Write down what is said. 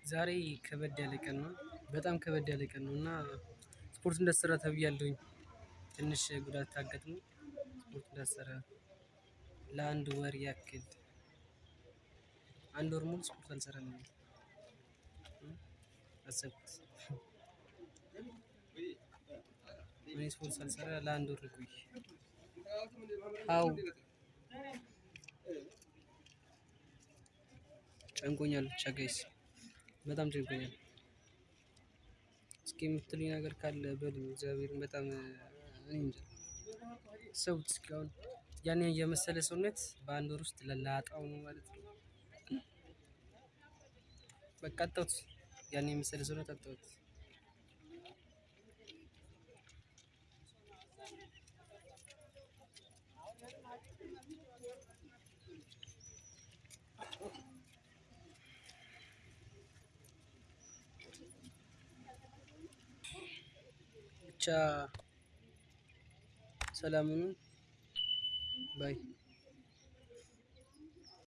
ዛሬ ከበድ ያለ ቀን ነው። በጣም ከበድ ያለ ቀን ነው እና ስፖርት እንዳትሰራ ተብያለሁኝ። ትንሽ ጉዳት አጋጥሞኝ ስፖርት እንዳትሰራ ለአንድ ወር ያክል አንድ ወር ሙሉ ስፖርት አልሰራም። አሰብኩት እኔ ስፖርት ሳልሰራ ለአንድ ወር ልቆይ። አዎ ጨንቆኛል ብቻ ጋይስ በጣም ጨንቆኛል። እስኪ የምትሉኝ ነገር ካለ በሉኝ። እግዚአብሔርን በጣም እኔ እንጃ። አሰቡት እስኪ አሁን ያንን የመሰለ ሰውነት በአንድ ወር ውስጥ ላጣው ነው ማለት ነው። በቃ አጣሁት። ያንን የመሰለ ሰውነት አጣሁት። ብቻ ሰላም ሁኑ ባይ